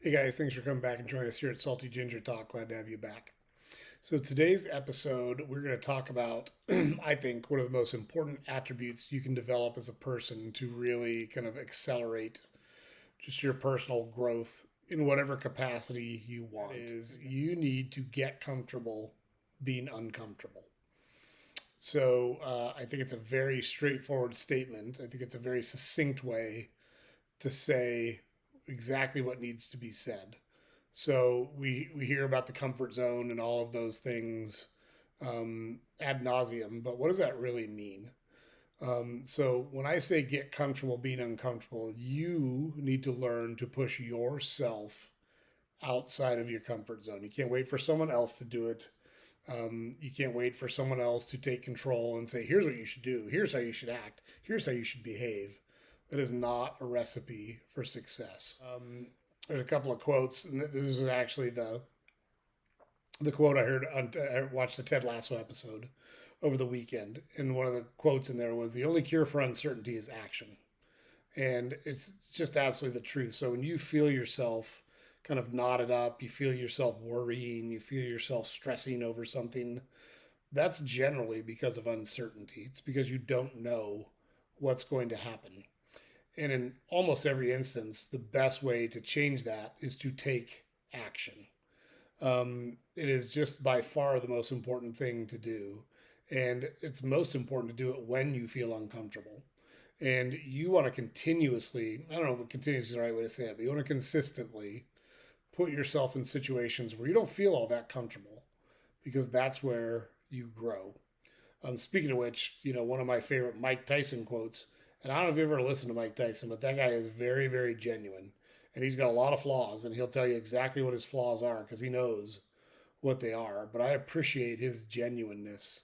Hey guys, thanks for coming back and joining us here at Salty Ginger Talk. Glad to have you back. So, today's episode, we're going to talk about, I think, one of the most important attributes you can develop as a person to really kind of accelerate just your personal growth in whatever capacity you want. That is, you need to get comfortable being uncomfortable. I think it's a very straightforward statement. I think it's a very succinct way to say exactly what needs to be said. So we hear about the comfort zone and all of those things ad nauseum, but what does that really mean? So when I say get comfortable being uncomfortable, you need to learn to push yourself outside of your comfort zone. You can't wait for someone else to do it. You can't wait for someone else to take control and say, here's what you should do, here's how you should act, here's how you should behave. That is not a recipe for success. There's a couple of quotes, and this is actually the quote I heard on. I watched the Ted Lasso episode over the weekend, and one of the quotes in there was, "The only cure for uncertainty is action," and it's just absolutely the truth. So when you feel yourself kind of knotted up, you feel yourself worrying, you feel yourself stressing over something, that's generally because of uncertainty. It's because you don't know what's going to happen. And in almost every instance, the best way to change that is to take action. It is just by far the most important thing to do. And it's most important to do it when you feel uncomfortable. And you want to continuously, I don't know if continuously is the right way to say it, but you want to consistently put yourself in situations where you don't feel all that comfortable because that's where you grow. Speaking of which, one of my favorite Mike Tyson quotes, and I don't know if you ever listened to Mike Tyson, but that guy is very, very genuine. And he's got a lot of flaws, and he'll tell you exactly what his flaws are because he knows what they are. But I appreciate his genuineness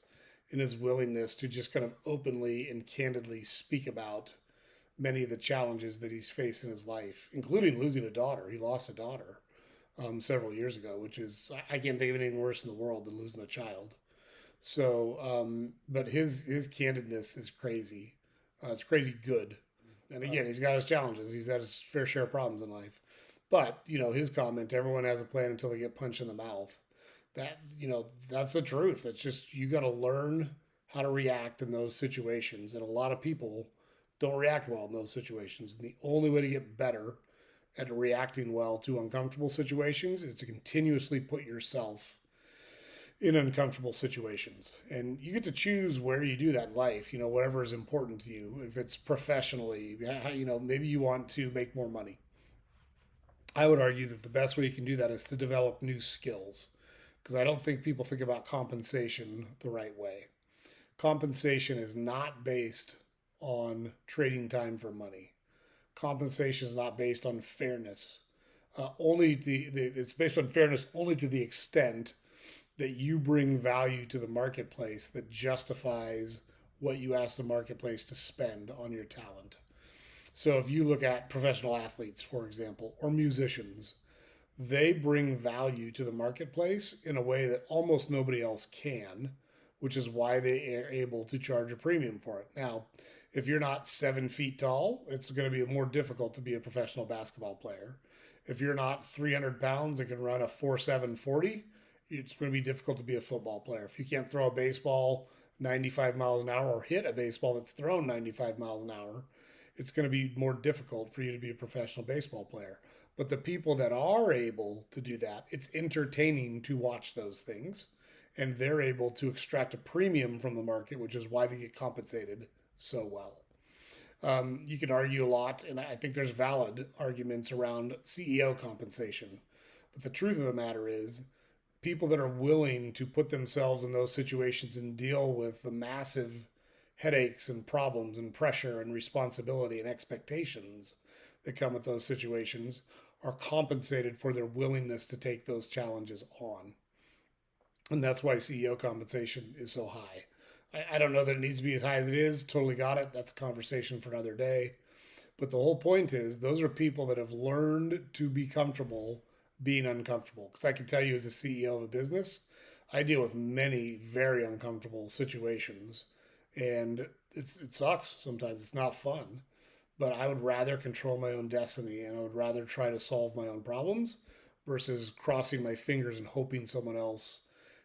and his willingness to just kind of openly and candidly speak about many of the challenges that he's faced in his life, including losing a daughter. He lost a daughter several years ago, which is, I can't think of anything worse in the world than losing a child. But his candidness is crazy. It's crazy good. And again, he's got his challenges. He's had his fair share of problems in life. But his comment, "Everyone has a plan until they get punched in the mouth." That's the truth. It's just you got to learn how to react in those situations, and a lot of people don't react well in those situations. And the only way to get better at reacting well to uncomfortable situations is to continuously put yourself in uncomfortable situations. And you get to choose where you do that in life, whatever is important to you. If it's professionally, maybe you want to make more money. I would argue that the best way you can do that is to develop new skills because I don't think people think about compensation the right way. Compensation is not based on trading time for money. Compensation is not based on fairness. It's based on fairness only to the extent that you bring value to the marketplace that justifies what you ask the marketplace to spend on your talent. So if you look at professional athletes, for example, or musicians, they bring value to the marketplace in a way that almost nobody else can, which is why they are able to charge a premium for it. Now, if you're not 7 feet tall, it's going to be more difficult to be a professional basketball player. If you're not 300 pounds and can run a 4.7 40, it's going to be difficult to be a football player. If you can't throw a baseball 95 miles an hour or hit a baseball that's thrown 95 miles an hour, it's going to be more difficult for you to be a professional baseball player. But the people that are able to do that, it's entertaining to watch those things. And they're able to extract a premium from the market, which is why they get compensated so well. You can argue a lot, and I think there's valid arguments around CEO compensation. But the truth of the matter is, people that are willing to put themselves in those situations and deal with the massive headaches and problems and pressure and responsibility and expectations that come with those situations are compensated for their willingness to take those challenges on. And that's why CEO compensation is so high. I don't know that it needs to be as high as it is. Totally got it. That's a conversation for another day. But the whole point is, those are people that have learned to be comfortable being uncomfortable. Because I can tell you, as a CEO of a business, I deal with many very uncomfortable situations, and it sucks sometimes. It's not fun, but I would rather control my own destiny and I would rather try to solve my own problems versus crossing my fingers and hoping someone else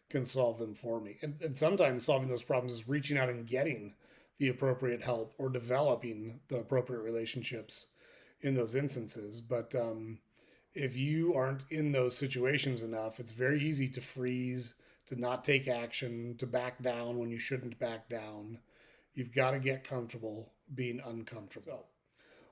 can solve them for me. And sometimes solving those problems is reaching out and getting the appropriate help or developing the appropriate relationships in those instances. But if you aren't in those situations enough, it's very easy to freeze, to not take action, to back down when you shouldn't back down. You've got to get comfortable being uncomfortable.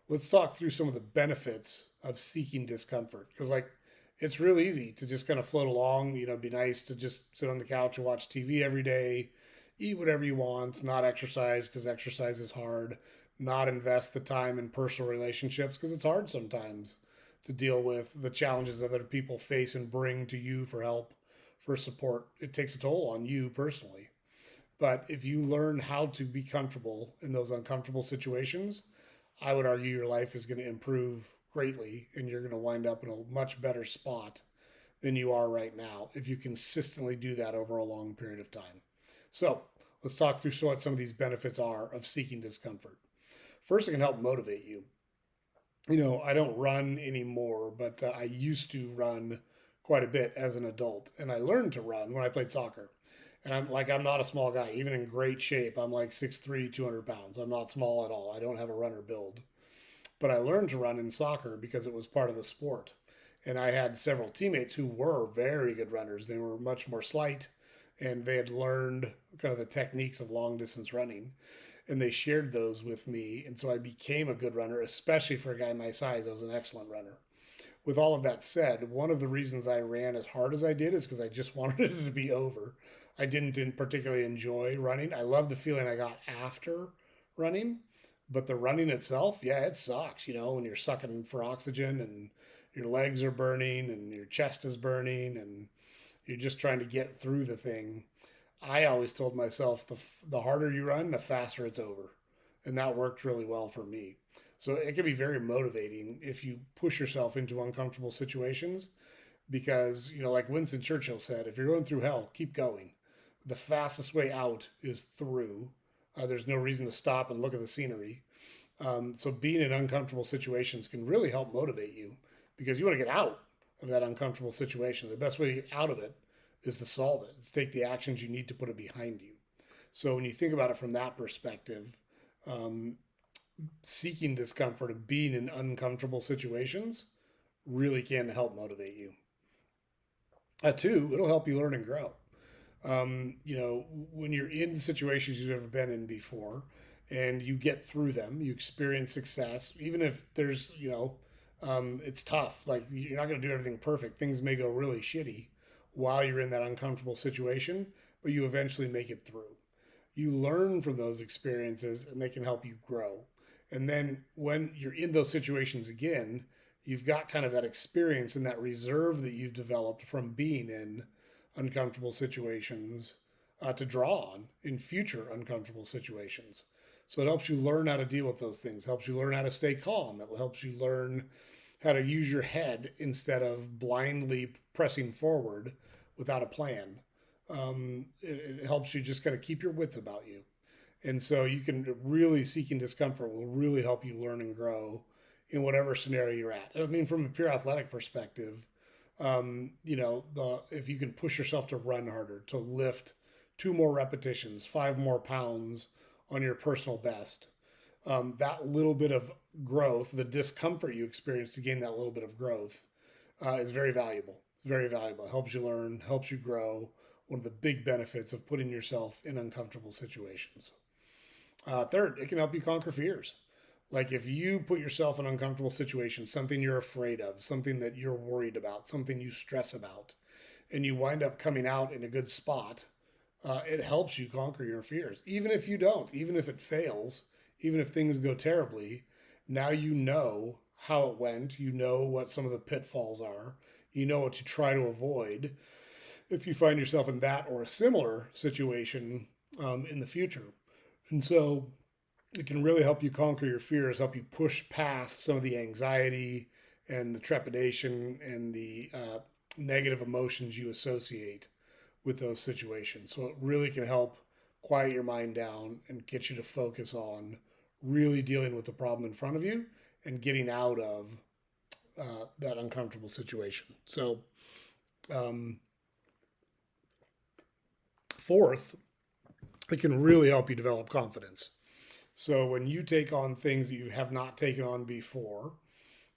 So, let's talk through some of the benefits of seeking discomfort. Because, like, it's real easy to just kind of float along. You know, it'd be nice to just sit on the couch and watch TV every day, eat whatever you want, not exercise because exercise is hard, not invest the time in personal relationships because it's hard sometimes to deal with the challenges that other people face and bring to you for help, for support. It takes a toll on you personally. But if you learn how to be comfortable in those uncomfortable situations, I would argue your life is going to improve greatly and you're going to wind up in a much better spot than you are right now if you consistently do that over a long period of time. So, let's talk through what some of these benefits are of seeking discomfort. First, it can help motivate you. You know, I don't run anymore, but I used to run quite a bit as an adult. And I learned to run when I played soccer. And I'm not a small guy, even in great shape. I'm like 6'3", 200 pounds. I'm not small at all. I don't have a runner build. But I learned to run in soccer because it was part of the sport. And I had several teammates who were very good runners. They were much more slight and they had learned kind of the techniques of long distance running and they shared those with me. And so I became a good runner, especially for a guy my size. I was an excellent runner. With all of that said, one of the reasons I ran as hard as I did is because I just wanted it to be over. I didn't particularly enjoy running. I love the feeling I got after running, but the running itself, yeah, it sucks, you know, when you're sucking for oxygen and your legs are burning and your chest is burning and you're just trying to get through the thing. I always told myself the harder you run, the faster it's over. And that worked really well for me. So it can be very motivating if you push yourself into uncomfortable situations because, you know, like Winston Churchill said, if you're going through hell, keep going. The fastest way out is through. There's no reason to stop and look at the scenery. So being in uncomfortable situations can really help motivate you because you want to get out of that uncomfortable situation. The best way to get out of it is to solve it. It's take the actions you need to put it behind you. So when you think about it from that perspective, um, seeking discomfort and being in uncomfortable situations really can help motivate you. Two, it'll help you learn and grow. You know, when you're in situations you've never been in before and you get through them, you experience success, even if there's, you know, it's tough. Like you're not going to do everything perfect. Things may go really shitty while you're in that uncomfortable situation, but you eventually make it through. You learn from those experiences and they can help you grow. And then when you're in those situations again, you've got kind of that experience and that reserve that you've developed from being in uncomfortable situations to draw on in future uncomfortable situations. So it helps you learn how to deal with those things, helps you learn how to stay calm, it helps you learn how to use your head instead of blindly pressing forward without a plan. It helps you just kind of keep your wits about you. And so you can really seeking discomfort will really help you learn and grow in whatever scenario you're at. I mean, from a pure athletic perspective, you know, if you can push yourself to run harder, to lift 2 more repetitions, 5 more pounds on your personal best, that little bit of growth, the discomfort you experience to gain that little bit of growth, is very valuable. It's very valuable. It helps you learn, helps you grow. One of the big benefits of putting yourself in uncomfortable situations. Third, it can help you conquer fears. Like if you put yourself in uncomfortable situations, something you're afraid of, something that you're worried about, something you stress about, and you wind up coming out in a good spot, it helps you conquer your fears. Even if you don't, even if it fails, even if things go terribly, now you know how it went. You know what some of the pitfalls are. You know what to try to avoid if you find yourself in that or a similar situation in the future. And so it can really help you conquer your fears, help you push past some of the anxiety and the trepidation and the negative emotions you associate with those situations. So it really can help quiet your mind down and get you to focus on really dealing with the problem in front of you and getting out of that uncomfortable situation. So, um, fourth, it can really help you develop confidence. So, when you take on things that you have not taken on before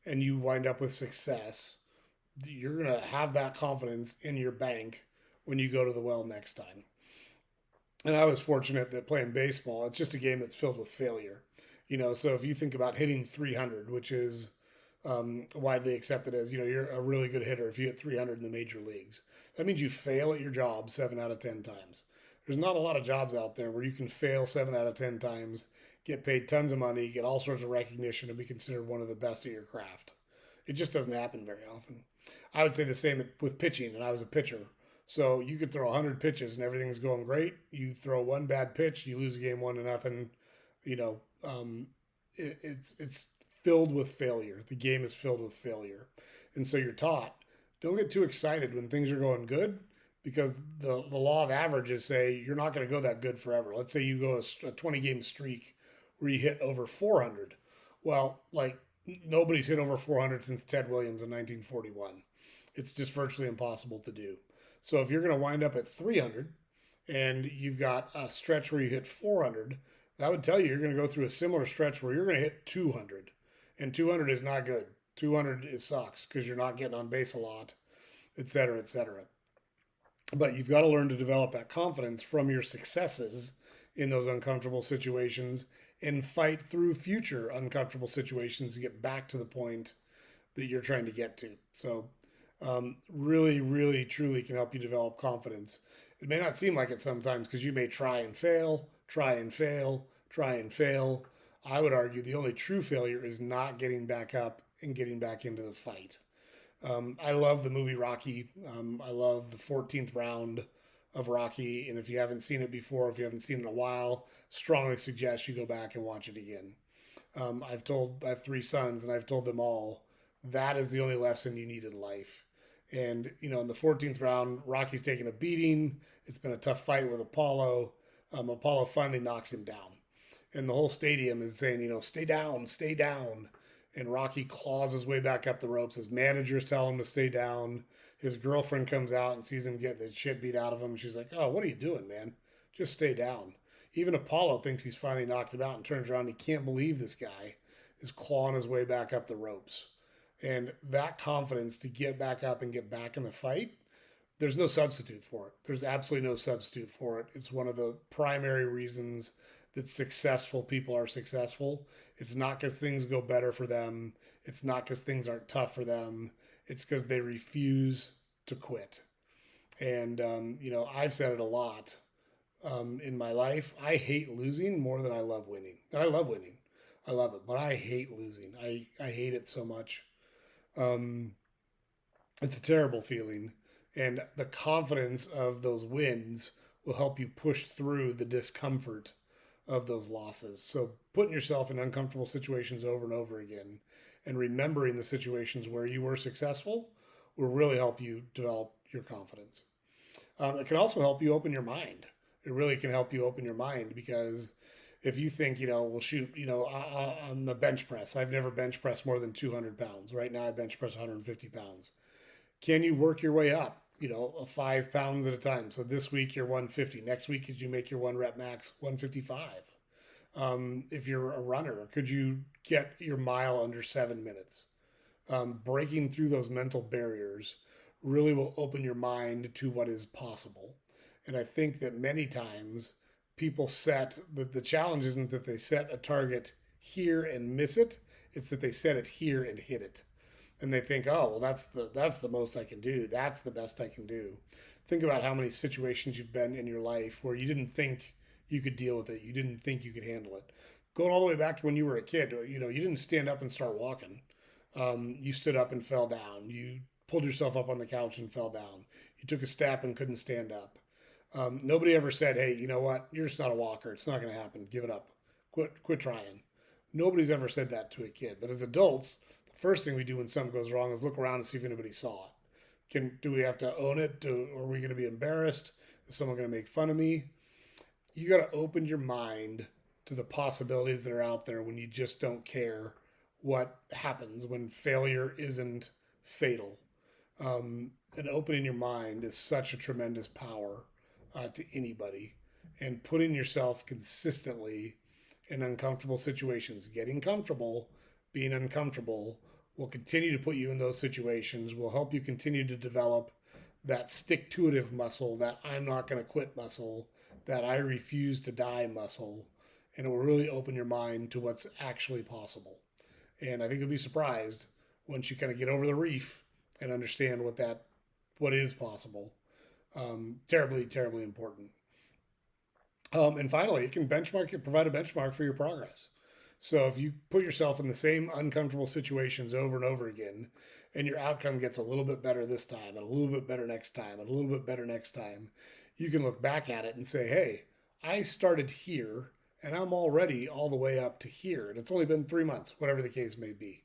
and you wind up with success, you're going to have that confidence in your bank when you go to the well next time. And I was fortunate that playing baseball, it's just a game that's filled with failure. So if you think about hitting 300, which is widely accepted as, you're a really good hitter if you hit 300 in the major leagues. That means you fail at your job 7 out of 10 times. There's not a lot of jobs out there where you can fail 7 out of 10 times, get paid tons of money, get all sorts of recognition, and be considered one of the best at your craft. It just doesn't happen very often. I would say the same with pitching, and I was a pitcher. So you could throw 100 pitches and everything's going great. You throw one bad pitch, you lose a game 1-0. You know, it's filled with failure. The game is filled with failure, and so you're taught don't get too excited when things are going good because the law of averages say you're not going to go that good forever. Let's say you go a 20 game streak where you hit over 400. Well, like nobody's hit over 400 since Ted Williams in 1941. It's just virtually impossible to do. So if you're going to wind up at 300 and you've got a stretch where you hit 400, that would tell you you're going to go through a similar stretch where you're going to hit 200. And 200 is not good. 200 is sucks because you're not getting on base a lot, et cetera, et cetera. But you've got to learn to develop that confidence from your successes in those uncomfortable situations and fight through future uncomfortable situations to get back to the point that you're trying to get to. So, really, really, truly can help you develop confidence. It may not seem like it sometimes because you may try and fail, try and fail, try and fail. I would argue the only true failure is not getting back up and getting back into the fight. I love the movie Rocky. I love the 14th round of Rocky. And if you haven't seen it before, if you haven't seen it in a while, strongly suggest you go back and watch it again. I have 3 sons, and I've told them all that is the only lesson you need in life. And in the 14th round, Rocky's taking a beating. It's been a tough fight with Apollo. Apollo finally knocks him down, and the whole stadium is saying, stay down, stay down. And Rocky claws his way back up the ropes. His managers tell him to stay down. His girlfriend comes out and sees him get the shit beat out of him. She's like, "Oh, what are you doing, man? Just stay down." Even Apollo thinks he's finally knocked him out and turns around. He can't believe this guy is clawing his way back up the ropes. And that confidence to get back up and get back in the fight, there's no substitute for it. There's absolutely no substitute for it. It's one of the primary reasons that successful people are successful. It's not because things go better for them. It's not because things aren't tough for them. It's because they refuse to quit. And, I've said it a lot in my life. I hate losing more than I love winning. And I love winning. I love it. But I hate losing. I hate it so much. Um, it's a terrible feeling. And the confidence of those wins will help you push through the discomfort of those losses. So putting yourself in uncomfortable situations over and over again and remembering the situations where you were successful will really help you develop your confidence. It can also help you open your mind. It really can help you open your mind because if you think, well, shoot, on the bench press, I've never bench pressed more than 200 pounds. Right now, I bench press 150 pounds. Can you work your way up? 5 pounds at a time. So this week you're 150. Next week, could you make your 1 rep max 155? If you're a runner, could you get your mile under 7 minutes? Breaking through those mental barriers really will open your mind to what is possible. And I think that many times people set the challenge isn't that they set a target here and miss it. It's that they set it here and hit it. And they think, oh, well, that's the most I can do. That's the best I can do. Think about how many situations you've been in your life where you didn't think you could deal with it. You didn't think you could handle it. Going all the way back to when you were a kid, you didn't stand up and start walking. You stood up and fell down. You pulled yourself up on the couch and fell down. You took a step and couldn't stand up. Nobody ever said, hey, you know what? You're just not a walker. It's not going to happen. Give it up. Quit trying. Nobody's ever said that to a kid. But as adults, the first thing we do when something goes wrong is look around and see if anybody saw it. Do we have to own it? Are we going to be embarrassed? Is someone going to make fun of me? You got to open your mind to the possibilities that are out there when you just don't care what happens, when failure isn't fatal. And opening your mind is such a tremendous power to anybody. And putting yourself consistently in uncomfortable situations, getting comfortable, being uncomfortable, will continue to put you in those situations, will help you continue to develop that stick to itiveness muscle, that I'm not going to quit muscle, that I refuse to die muscle. And it will really open your mind to what's actually possible. And I think you'll be surprised once you kind of get over the reef and understand what is possible. Terribly, terribly important. And finally, it can provide a benchmark for your progress. So if you put yourself in the same uncomfortable situations over and over again, and your outcome gets a little bit better this time, and a little bit better next time, and a little bit better next time, you can look back at it and say, hey, I started here, and I'm already all the way up to here. And it's only been 3 months, whatever the case may be.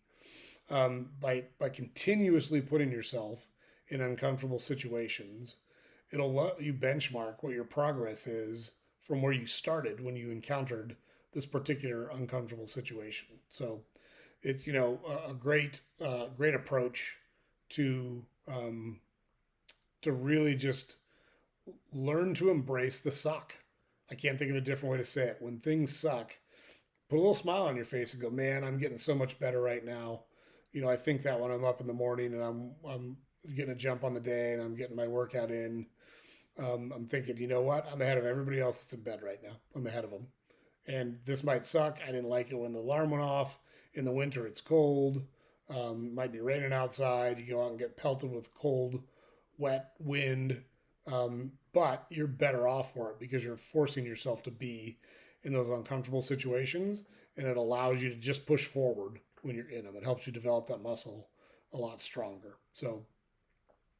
By continuously putting yourself in uncomfortable situations, it'll let you benchmark what your progress is from where you started when you encountered this particular uncomfortable situation. So it's a great great approach to really just learn to embrace the suck. I can't think of a different way to say it. When things suck, put a little smile on your face and go, man, I'm getting so much better right now. I think that when I'm up in the morning and I'm getting a jump on the day and I'm getting my workout in, I'm thinking, you know what? I'm ahead of everybody else that's in bed right now. I'm ahead of them. And this might suck. I didn't like it when the alarm went off. In the winter, it's cold. Might be raining outside. You go out and get pelted with cold, wet wind. But you're better off for it because you're forcing yourself to be in those uncomfortable situations. And it allows you to just push forward when you're in them. It helps you develop that muscle a lot stronger. So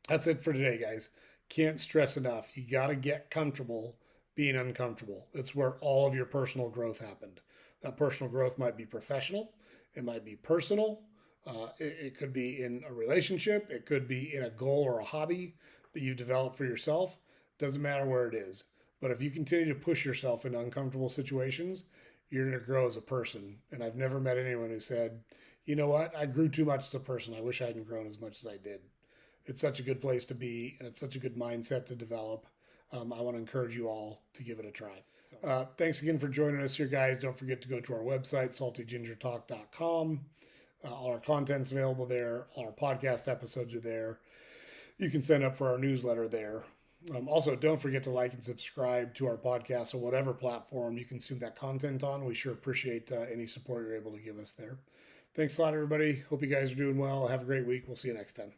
that's it for today, guys. Can't stress enough. You got to get comfortable being uncomfortable. It's where all of your personal growth happened. That personal growth might be professional. It might be personal. It could be in a relationship. It could be in a goal or a hobby that you've developed for yourself. Doesn't matter where it is. But if you continue to push yourself in uncomfortable situations, you're going to grow as a person. And I've never met anyone who said, you know what, I grew too much as a person. I wish I hadn't grown as much as I did. It's such a good place to be, and it's such a good mindset to develop. I want to encourage you all to give it a try. Thanks again for joining us here, guys. Don't forget to go to our website, saltygingertalk.com. All our content's available there. All our podcast episodes are there. You can sign up for our newsletter there. Also, don't forget to like and subscribe to our podcast on whatever platform you consume that content on. We sure appreciate any support you're able to give us there. Thanks a lot, everybody. Hope you guys are doing well. Have a great week. We'll see you next time.